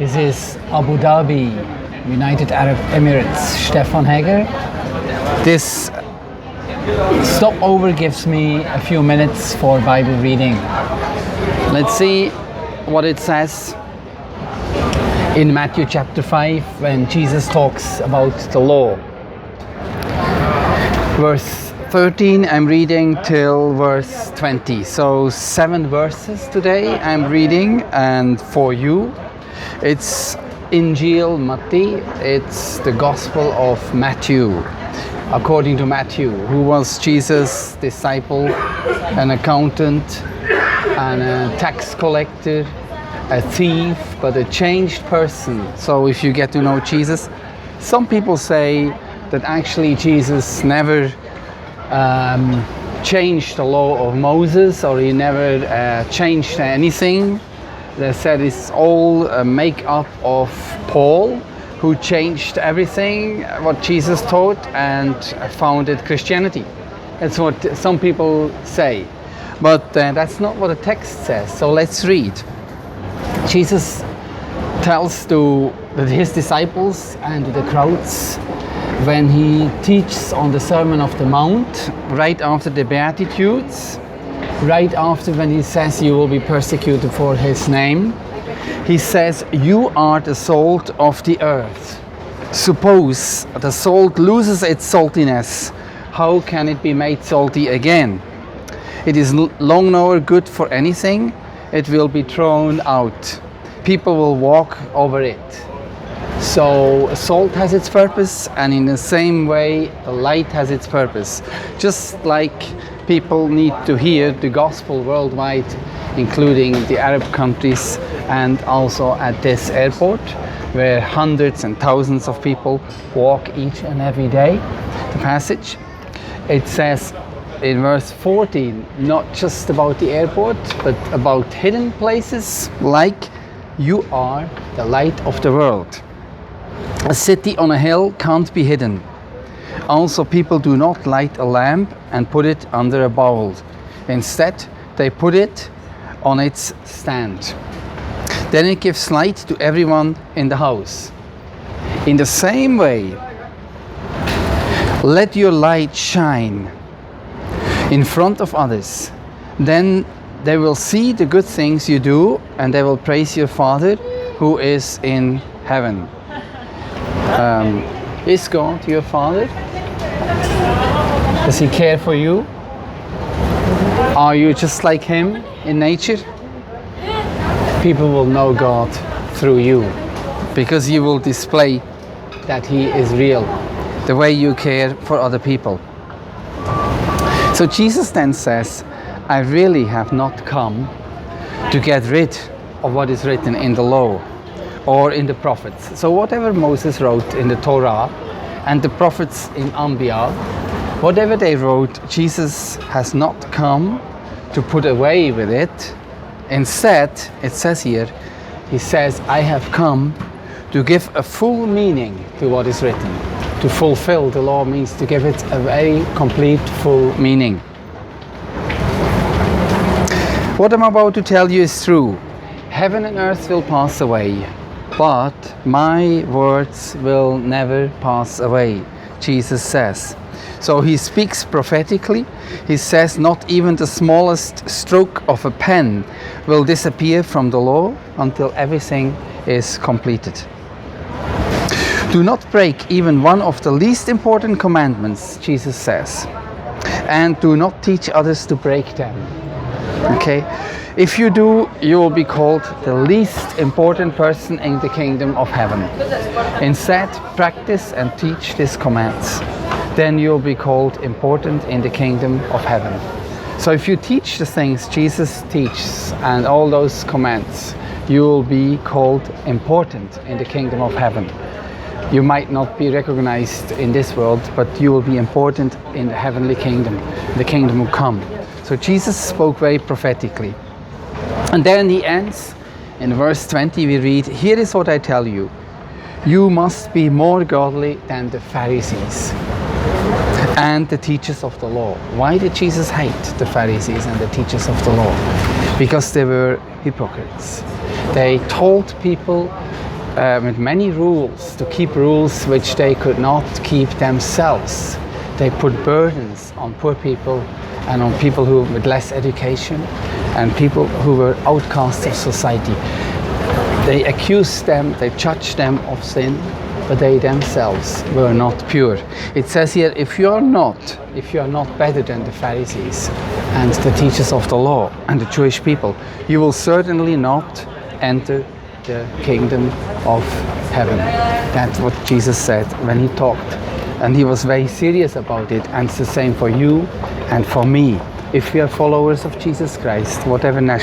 This is Abu Dhabi, United Arab Emirates, Stefan Hager. This stopover gives me a few minutes for Bible reading. Let's see what it says in Matthew chapter 5 when Jesus talks about the law. Verse 13, I'm reading till verse 20. So 7 verses today I'm reading, and for you it's Injiil Bible. It's the Gospel of Matthew, according to Matthew, who was Jesus' disciple, an accountant, and a tax collector, a thief, but a changed person. So if you get to know Jesus, some people say that actually Jesus never changed the law of Moses, or he never changed anything. They said it's all a make-up of Paul, who changed everything what Jesus taught and founded Christianity. That's what some people say, but that's not what the text says. So let's read. Jesus tells to his disciples and to the crowds when he teaches on the Sermon of the Mount, right after the Beatitudes, right after when he says you will be persecuted for his name. He says, you are the salt of the earth. Suppose the salt loses its saltiness, how can it be made salty again? It is long no good for anything, it will be thrown out. People will walk over it. So salt has its purpose, and in the same way the light has its purpose. Just like people need to hear the gospel worldwide, including the Arab countries, and also at this airport where hundreds and thousands of people walk each and every day. The passage, it says in verse 14, not just about the airport, but about hidden places, like you are the light of the world. A city on a hill can't be hidden. Also, people do not light a lamp and put it under a bowl. Instead, they put it on its stand. Then it gives light to everyone in the house. In the same way, let your light shine in front of others. Then they will see the good things you do, and they will praise your Father who is in heaven. Is God your Father? Does he care for you? Are you just like him in nature? People will know God through you, because you will display that he is real, the way you care for other people. So Jesus then says, I really have not come to get rid of what is written in the law or in the prophets. So whatever Moses wrote in the Torah and the prophets in Anbiya, whatever they wrote, Jesus has not come to put away with it. Instead, it says here, he says, I have come to give a full meaning to what is written. To fulfill the law means to give it a very complete, full meaning. What I'm about to tell you is true. Heaven and earth will pass away, but my words will never pass away, Jesus says. So he speaks prophetically. He says not even the smallest stroke of a pen will disappear from the law until everything is completed. Do not break even one of the least important commandments, Jesus says, and do not teach others to break them. Okay? If you do, you will be called the least important person in the kingdom of heaven. Instead, practice and teach these commands. Then you'll be called important in the kingdom of heaven. So if you teach the things Jesus teaches and all those commands, you will be called important in the kingdom of heaven. You might not be recognized in this world, but you will be important in the heavenly kingdom. The kingdom will come. So Jesus spoke very prophetically. And then he ends, in verse 20 we read, here is what I tell you. You must be more godly than the Pharisees and the teachers of the law. Why did Jesus hate the Pharisees and the teachers of the law? Because they were hypocrites. They told people with many rules, to keep rules which they could not keep themselves. They put burdens on poor people and on people who with less education and people who were outcasts of society. They accused them, they judged them of sin, but they themselves were not pure. It says here, if you are not better than the Pharisees and the teachers of the law and the Jewish people, you will certainly not enter the kingdom of heaven. That's what Jesus said when he talked. And he was very serious about it, and it's the same for you and for me. If we are followers of Jesus Christ, whatever nationality